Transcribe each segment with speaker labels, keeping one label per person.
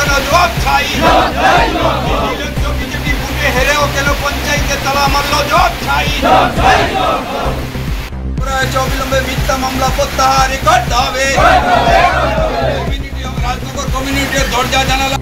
Speaker 1: কোনো জবাব চাই। বিজেপি ভোটে হেরেও গেল, পঞ্চায়েতে তালা মারল, জবাব চাই। অবিলম্বে মিথ্যা মামলা প্রত্যাহার করতে হবে। রাজনগর কমিউনিটির দরজা জানালা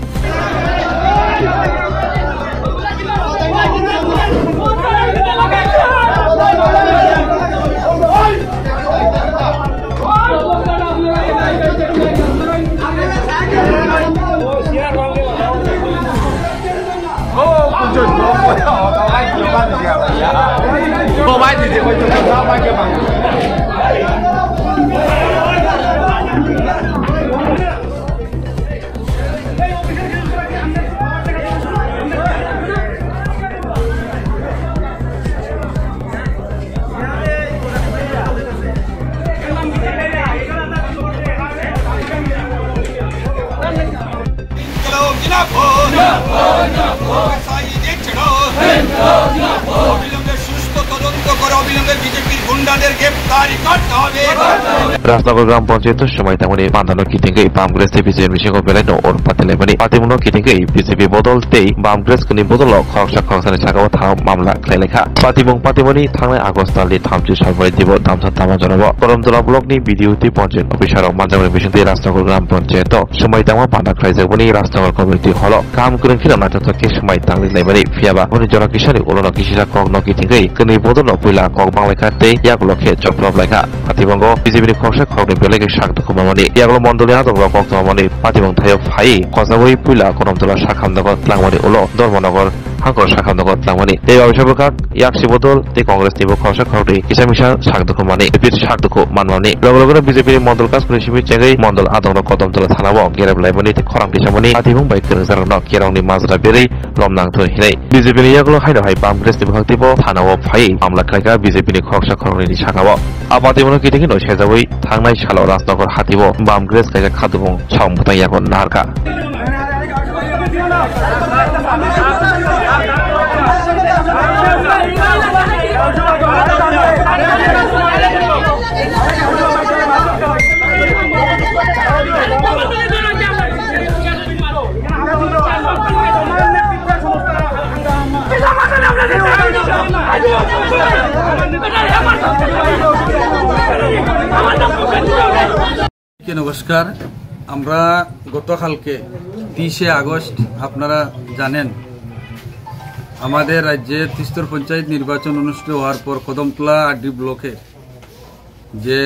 Speaker 2: राजनगर ग्राम पंचायत समय तमनि बांधानो किथिंगै बामग्रेस बिजेपि मिसिंगो बेलायनो और पातेलायमानि पार्टीमुनो किथिंगै बिजेपि बदल तै बामग्रेस कनि बदल खरसा खरसानि सागाव थां मामला खैलायखा पार्टीमुनि थांनाय आगस्ट दाननि 30 साननिफ्राय दिब दामसा तामा जनब करमतला ब्लकनि बिडिउटि पंचायत अफिसार मानजांनि मिसिंगै राजनगर ग्राम पंचायत समय तामा बांधा खैजाबनि राजनगर कमिटि हल काम गोरोंखिना नाथाथके समय तांलिलायमानि फियाबा हनि जनकिसानि उलनो किसिरा कगनो किथिंगै कनि बदल पुइला कग बांलायखा तै यागलखे जफ्रबलायखा पार्टीबंग बिजेपिनि खरसा खरनि बेलेगे सागदखौ मामानि यागल मण्डलनि आदग्र कक्तमानि पार्टीबंग थायो फाइ खजाबै पुइला करमतला साखामनगर tlangmani उलो धर्मनगर हांकर साखामनगर tlangmani এই অভিষেকক ইয়াকসি বদল তে কংগ্রেস নিব খরসা খরনি কিসামিসা সাগদখौ मानि বিজেপি সাগদখौ मानमानि লগলগরে বিজেপি মন্ডল কাজ করে সিমি চেঙ্গै মন্ডল আদগ্র কদমতলা থানাব গেরাবলাইমাनि খরাম কিসামাनि পার্टीबंग बाइ गोरोंजारनो केरावनि माजरा बेरै लमनांथो हिनै बिजेपिनि यागल हाइनो हाइ बामग्रेस नि भक्तिबो थानाव फाइ मामला खायगा बिजेपिनि खरसा खरनि सागाव आबादिमनो किथिंगै नो सेजाबै थांनाय सालाव राजनगर हातिब बामग्रेस खायगा खादुबं सावमथाय यागो नारका
Speaker 3: नमस्कार আমরা গতকালকে 30 আগস্ট আপনারা জানেন আমাদের রাজ্যে তিস্তর পঞ্চায়েত নির্বাচন অনুষ্ঠিত হওয়ার পর কদমতলা আড্ডি ব্লকে যে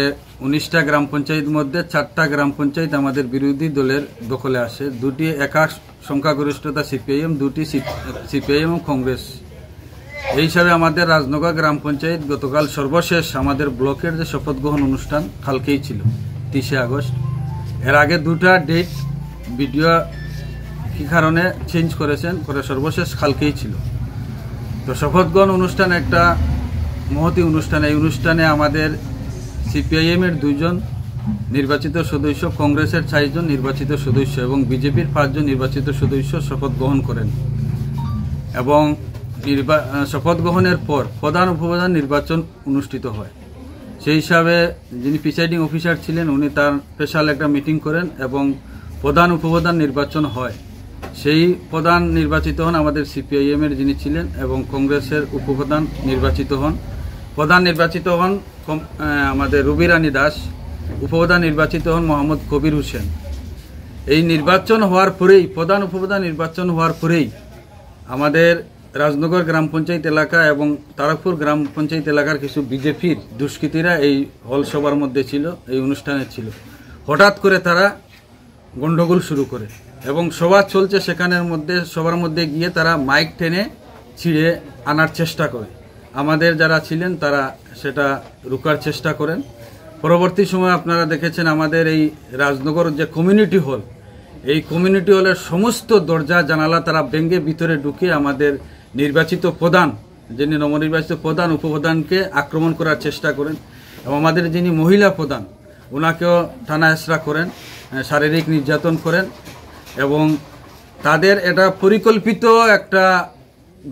Speaker 3: 19টা গ্রাম পঞ্চায়েত মধ্যে 4টা গ্রাম পঞ্চায়েত আমাদের বিরোধী দলের দখলে আসে দুটি একক সংখ্যাগরিষ্ঠতা সিপিআইএম দুটি সিপিআইএম এবং কংগ্রেস এই হিসাবে আমাদের রাজনগর গ্রাম পঞ্চায়েত গতকাল সর্বশেষ আমাদের ব্লকের যে শপথ গ্রহণ অনুষ্ঠান কালকেই ছিল 30 আগস্ট এর আগে দুটা ডেট ভিডিও কি কারণে চেঞ্জ করেছেন পরে সর্বশেষ কালকেই ছিল তো শপথ গ্রহণ অনুষ্ঠান একটা মহতি অনুষ্ঠান এই অনুষ্ঠানে আমাদের সিপিআইএম এর 2 জন নির্বাচিত সদস্য কংগ্রেসের 4 জন নির্বাচিত সদস্য এবং বিজেপির 5 জন নির্বাচিত সদস্য শপথ গ্রহণ করেন এবং শপথ গ্রহণের পর প্রধান উপপ্রধান নির্বাচন অনুষ্ঠিত হয় সেই হিসাবে যিনি প্রিসাইডিং অফিসার ছিলেন উনি তার স্পেশাল একটা মিটিং করেন এবং প্রধান উপপ্রধান নির্বাচন হয় সেই প্রধান নির্বাচিত হন আমাদের সিপিআইএম এর যিনি ছিলেন এবং কংগ্রেসের উপপ্রধান নির্বাচিত হন প্রধান নির্বাচিত হন আমাদের রুবি রানী দাস উপপ্রধান নির্বাচিত হন মোহাম্মদ কবির হোসেন এই নির্বাচন হওয়ার পরেই প্রধান উপপ্রধান নির্বাচন হওয়ার পরেই আমাদের রাজনগর গ্রাম পঞ্চায়েত এলাকা এবং তারাকপুর গ্রাম পঞ্চায়েত এলাকার কিছু বিজেপির দুষ্কৃতীরা এই হল সভার মধ্যে ছিল এই অনুষ্ঠানে ছিল হঠাৎ করে তারা গন্ডগোল শুরু করে এবং সভা চলছে সেখানের মধ্যে সবার মধ্যে গিয়ে তারা মাইক টেনে ছিঁড়ে আনার চেষ্টা করে আমাদের যারা ছিলেন তারা সেটা রুকার চেষ্টা করেন পরবর্তী সময় আপনারা দেখেছেন আমাদের এই রাজনগর যে কমিউনিটি হল এই কমিউনিটি হলের সমস্ত দরজা জানালা তারা ভেঙে ভিতরে ঢুকে আমাদের নির্বাচিত প্রধান যিনি নবনির্বাচিত প্রধান উপপ্রধানকে আক্রমণ করার চেষ্টা করেন এবং আমাদের যিনি মহিলা প্রধান ওনাকেও থানা হেসরা করেন শারীরিক নির্যাতন করেন এবং তাদের এটা পরিকল্পিত একটা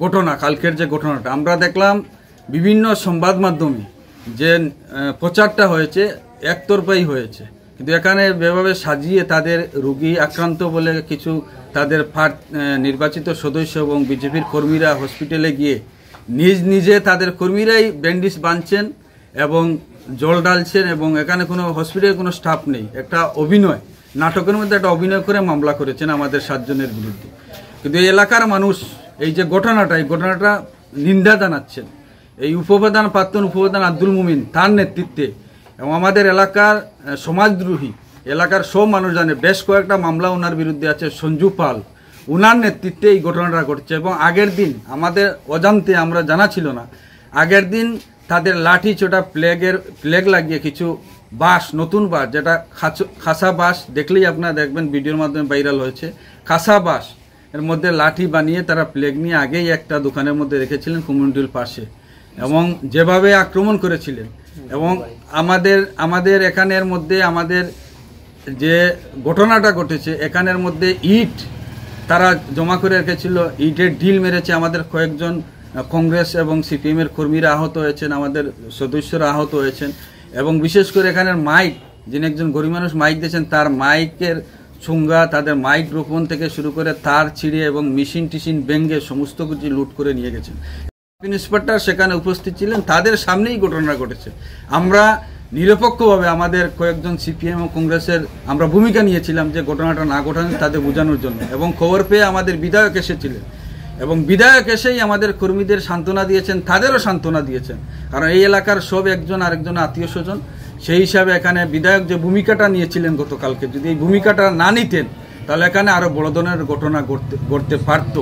Speaker 3: ঘটনা কালকের যে ঘটনাটা আমরা দেখলাম বিভিন্ন সংবাদ মাধ্যমে যে প্রচারটা হয়েছে একতরফাই হয়েছে কিন্তু এখানে যেভাবে সাজিয়ে তাদের রোগী আক্রান্ত বলে কিছু তাদের নির্বাচিত সদস্য এবং বিজেপির কর্মীরা হসপিটালে গিয়ে নিজে তাদের কর্মীরাই ব্যান্ডেজ বাঁধছেন এবং জল ডালছেন, এবং এখানে কোনো হসপিটালে কোনো স্টাফ নেই। একটা অভিনয়, নাটকের মধ্যে একটা অভিনয় করে মামলা করেছেন আমাদের 7 জনের বিরুদ্ধে। কিন্তু এই এলাকার মানুষ এই যে ঘটনাটা নিন্দা জানাচ্ছেন। এই প্রাক্তন উপপ্রধান আব্দুল মুমিন তার নেতৃত্বে এবং আমাদের এলাকার সমাজদ্রোহী, এলাকার সব মানুষ জানে বেশ কয়েকটা মামলা ওনার বিরুদ্ধে আছে। সঞ্জু পাল, ওনার নেতৃত্বে এই ঘটনাটা ঘটছে। এবং আগের দিন আমাদের অজান্তে, আমরা জানা ছিল না, আগের দিন তাদের লাঠি চোটা প্লেগ লাগিয়ে কিছু বাঁশ, নতুন বাঁশ, যেটা খাসা বাঁশ, দেখলেই আপনারা দেখবেন ভিডিওর মাধ্যমে ভাইরাল হয়েছে, খাসা বাঁশ এর মধ্যে লাঠি বানিয়ে তারা প্লেগ নিয়ে আগেই একটা দোকানের মধ্যে রেখেছিলেন কমিউনিটির পাশে, এবং যেভাবে আক্রমণ করেছিলেন। এবং আমাদের এখানের মধ্যে আমাদের যে ঘটনাটা ঘটেছে, এখানের মধ্যে ইট তারা জমা করে রেখেছিল, ইটের ঢিল মেরেছে। আমাদের কয়েকজন কংগ্রেস এবং সিপিএমের কর্মীরা আহত হয়েছেন, আমাদের সদস্যরা আহত হয়েছেন। এবং বিশেষ করে এখানের মাইক, যিনি একজন গরিব মানুষ মাইক দিয়েছেন, তার মাইকের সুঙ্গা, তাদের মাইক রোপণ থেকে শুরু করে তার ছিঁড়ে এবং মেশিন টিশিন ভেঙে সমস্ত কিছু লুট করে নিয়ে গেছেন। ইন্সপেক্টর সেখানে উপস্থিত ছিলেন, তাদের সামনেই ঘটনা ঘটেছে। আমরা নিরপেক্ষভাবে আমাদের কয়েকজন সিপিএম ও কংগ্রেসের আমরা ভূমিকা নিয়েছিলাম যে ঘটনাটা না ঘটানো তাদের বোঝানোর জন্য। এবং খবর পেয়ে আমাদের বিধায়ক এসেছিলেন, এবং বিধায়ক এসেই আমাদের কর্মীদের সান্ত্বনা দিয়েছেন, তাদেরও সান্ত্বনা দিয়েছেন, কারণ এই এলাকার সব একজন আরেকজন আত্মীয় স্বজন। সেই হিসাবে এখানে বিধায়ক যে ভূমিকাটা নিয়েছিলেন গতকালকে, যদি এই ভূমিকাটা না নিতেন তাহলে এখানে আরও বড় ধরনের ঘটনা ঘটতে পারত।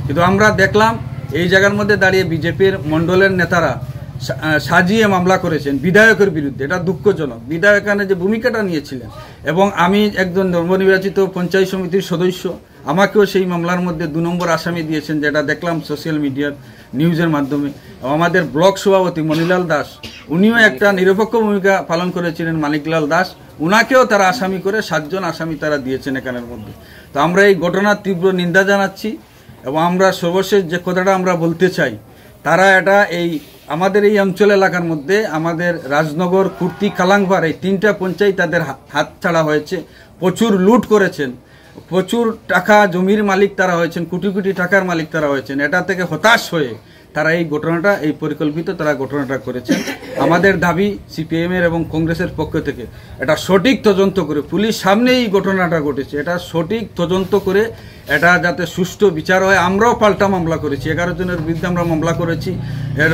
Speaker 3: কিন্তু আমরা দেখলাম এই জায়গার মধ্যে দাঁড়িয়ে বিজেপির মণ্ডলের নেতারা সাজিয়ে মামলা করেছেন বিধায়কের বিরুদ্ধে। এটা দুঃখজনক। বিধায়ক এখানে যে ভূমিকাটা নিয়েছিলেন, এবং আমি একজন নবনির্বাচিত পঞ্চায়েত সমিতির সদস্য, আমাকেও সেই মামলার মধ্যে 2 নম্বর আসামি দিয়েছেন, যেটা দেখলাম সোশ্যাল মিডিয়ার নিউজের মাধ্যমে। আমাদের ব্লক সভাপতি মণিলাল দাস, উনিও একটা নিরপেক্ষ ভূমিকা পালন করেছিলেন, মানিকলাল দাস, উনাকেও তারা আসামি করে 7 জন আসামি তারা দিয়েছেন এখানের মধ্যে। তো আমরা এই ঘটনার তীব্র নিন্দা জানাচ্ছি, এবং আমরা সর্বশেষ যে কথাটা আমরা বলতে চাই, তারা এটা আমাদের এই অঞ্চল এলাকার মধ্যে আমাদের রাজনগর, কুর্তি, কালাংপাড় এই 3টা পঞ্চায়েত তাদের হাত ছাড়া হয়েছে, প্রচুর লুট করেছেন, প্রচুর টাকা জমির মালিক তারা হয়েছেন, কোটি কোটি টাকার মালিক তারা হয়েছেন। এটা থেকে হতাশ হয়ে তারা এই ঘটনাটা, এই পরিকল্পিত তারা ঘটনাটা করেছেন। আমাদের দাবি সিপিএমের এবং কংগ্রেসের পক্ষ থেকে এটা সঠিক তদন্ত করে, পুলিশ সামনে এই ঘটনাটা ঘটেছে, এটা সঠিক তদন্ত করে এটা যাতে সুষ্ঠু বিচার হয়। আমরাও পাল্টা মামলা করেছি, 11 জনের বিরুদ্ধে আমরা মামলা করেছি। এর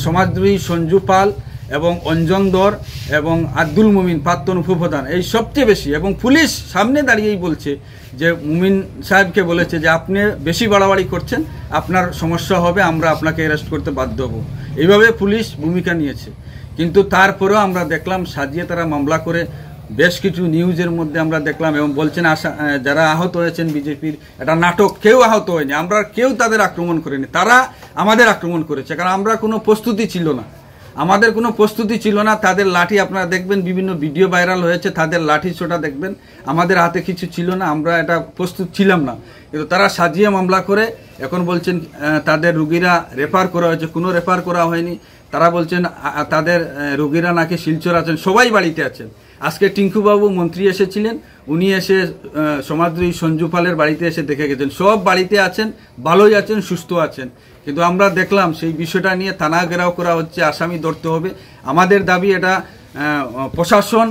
Speaker 3: সমাজদ্রোহী সঞ্জু পাল এবং অঞ্জন দর এবং আব্দুল মুমিন প্রাক্তন উপপ্রধান, এই সবচেয়ে বেশি। এবং পুলিশ সামনে দাঁড়িয়েই বলছে যে মুমিন সাহেবকে বলেছে যে আপনি বেশি বাড়াবাড়ি করছেন, আপনার সমস্যা হবে, আমরা আপনাকে অ্যারেস্ট করতে বাধ্য হব। এইভাবে পুলিশ ভূমিকা নিয়েছে। কিন্তু তারপরেও আমরা দেখলাম সাজিয়ে তারা মামলা করে বেশ কিছু নিউজের মধ্যে আমরা দেখলাম, এবং বলছেন যারা আহত হয়েছেন বিজেপির, এটা নাটক, কেউ আহত হয়নি, আমরা কেউ তাদের আক্রমণ করিনি, তারা আমাদের আক্রমণ করেছে। কারণ আমরা কোনো প্রস্তুতি ছিল না, আমাদের কোনো প্রস্তুতি ছিল না। তাদের লাঠি আপনারা দেখবেন, বিভিন্ন ভিডিও ভাইরাল হয়েছে, তাদের লাঠি ছোটা দেখবেন, আমাদের হাতে কিছু ছিল না, আমরা এটা প্রস্তুত ছিলাম না। কিন্তু তারা সাজিয়ে মামলা করে এখন বলছেন তাদের রুগীরা রেফার করা হয়েছে, কোনো রেফার করা হয়নি। তারা বলছেন তাদের রুগীরা নাকি শিলচর আছেন, সবাই বাড়িতে আছেন। আজকে টিঙ্কুবাবু মন্ত্রী এসেছিলেন, উনি এসে সমাজদ্রোহী সঞ্জু পালের বাড়িতে এসে দেখে গেছেন, সব বাড়িতে আছেন, ভালোই আছেন, সুস্থ আছেন। কিন্তু আমরা দেখলাম সেই বিষয়টা নিয়ে থানা ঘেরাও করা হচ্ছে, আসামি ধরতে হবে। আমাদের দাবি এটা প্রশাসন,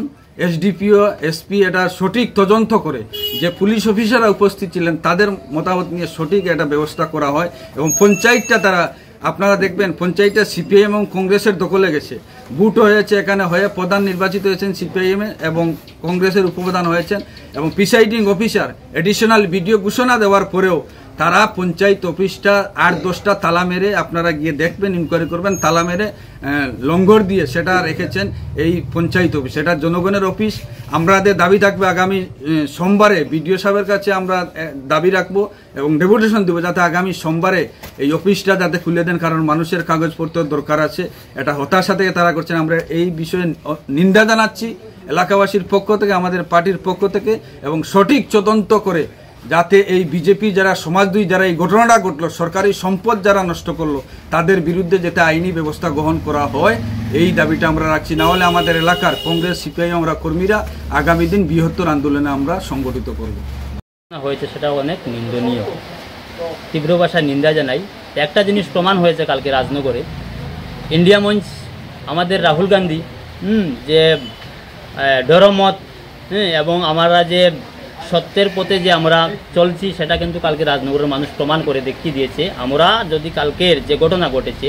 Speaker 3: এসডিপিও, এসপি এটা সঠিক তদন্ত করে, যে পুলিশ অফিসাররা উপস্থিত ছিলেন তাদের মতামত নিয়ে সঠিক একটা ব্যবস্থা করা হয়। এবং পঞ্চায়েতটা তারা, আপনারা দেখবেন পঞ্চায়েতটা সিপিআইএম এবং কংগ্রেসের দখলে গেছে, বুট হয়েছে এখানে, হয়ে প্রধান নির্বাচিত হয়েছেন সিপিআইএম এবং কংগ্রেসের উপপ্রধান হয়েছেন। এবং প্রিসাইডিং অফিসার এডিশনাল ভিডিও ঘোষণা দেওয়ার পরেও তারা পঞ্চায়েত অফিসটা 8-10টা তালা মেরে, আপনারা গিয়ে দেখবেন, ইনকোয়ারি করবেন, তালা মেরে লঙ্গর দিয়ে সেটা রেখেছেন এই পঞ্চায়েত অফিস। এটা জনগণের অফিস। আমাদের দাবি থাকবে আগামী সোমবারে বিডিও সাহেবের কাছে আমরা দাবি রাখবো এবং ডেপুটেশন দেবো যাতে আগামী সোমবারে এই অফিসটা যাতে খুলে দেন, কারণ মানুষের কাগজপত্র দরকার আছে। এটা হতাশা থেকে তারা করছেন। আমরা এই বিষয়ে নিন্দা জানাচ্ছি এলাকাবাসীর পক্ষ থেকে, আমাদের পার্টির পক্ষ থেকে, এবং সঠিক তদন্ত করে যাতে এই বিজেপি যারা সমাজদ্রোহী যারা এই ঘটনাটা ঘটলো, সরকারি সম্পদ যারা নষ্ট করলো, তাদের বিরুদ্ধে যাতে আইনি ব্যবস্থা গ্রহণ করা হয়, এই দাবিটা আমরা রাখছি। না হলে আমাদের এলাকার কংগ্রেস সিপিআইএম আমরা কর্মীরা আগামী দিন বৃহত্তর আন্দোলনে আমরা সংগঠিত করব।
Speaker 4: হয়েছে সেটা অনেক নিন্দনীয়, তীব্র ভাষায় নিন্দা জানাই। একটা জিনিস প্রমাণ হয়েছে কালকে রাজনগরে, ইন্ডিয়া মঞ্চ আমাদের রাহুল গান্ধী যে ডরমত এবং আমরা যে সত্যের পথে যে আমরা চলছি, সেটা কিন্তু কালকে রাজনগরের মানুষ প্রমাণ করে দেখিয়ে দিয়েছে। আমরা যদি কালকের যে ঘটনা ঘটেছে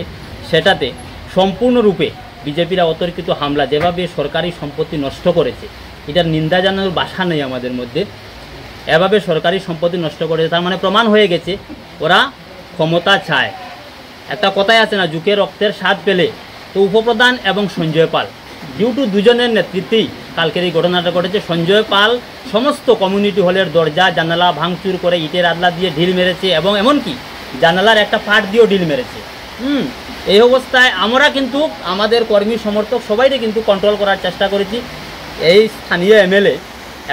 Speaker 4: সেটাতে সম্পূর্ণরূপে বিজেপিরা অতর্কিত হামলা যেভাবে সরকারি সম্পত্তি নষ্ট করেছে, এটার নিন্দা জানানোর ভাষা নেই আমাদের মধ্যে। এভাবে সরকারি সম্পত্তি নষ্ট করেছে, তার মানে প্রমাণ হয়ে গেছে ওরা ক্ষমতা চায়। একটা কথাই আছে না, যুগে রক্তের স্বাদ পেলে, তো উপপ্রধান এবং সঞ্জয় পাল ডিউ টু দুজনের নেতৃত্বেই কালকের এই ঘটনাটা ঘটেছে। সঞ্জয় পাল সমস্ত কমিউনিটি হলের দরজা জানালা ভাঙচুর করে ইটের আদলা দিয়ে ঢিল মেরেছে এবং এমনকি জানালার একটা পাট দিয়েও ঢিল মেরেছে। এই অবস্থায় আমরা কিন্তু আমাদের কর্মী সমর্থক সবাইকে কিন্তু কন্ট্রোল করার চেষ্টা করেছি। এই স্থানীয় এমএলএ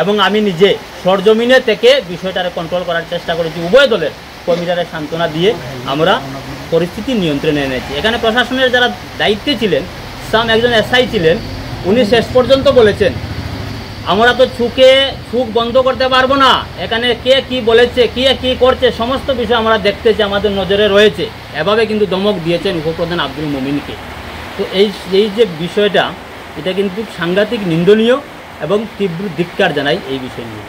Speaker 4: এবং আমি নিজে সরজমিনে থেকে বিষয়টারে কন্ট্রোল করার চেষ্টা করেছি। উভয় দলের কর্মীরা সান্ত্বনা দিয়ে আমরা পরিস্থিতি নিয়ন্ত্রণে এনেছি। এখানে প্রশাসনের যারা দায়িত্বে ছিলেন, একজন এসআই ছিলেন, উনি শেষ পর্যন্ত বলেছেন আমরা তো চোখ বন্ধ করতে পারবো না, এখানে কে কি বলেছে, কে কি করছে, সমস্ত বিষয় আমরা দেখতেছি, আমাদের নজরে রয়েছে। এভাবে কিন্তু ধমক দিয়েছেন উপপ্রধান আব্দুল মোমিনকে। তো এই যে বিষয়টা, এটা কিন্তু সাংঘাতিক নিন্দনীয় এবং তীব্র ধিক্কার জানাই এই বিষয় নিয়ে।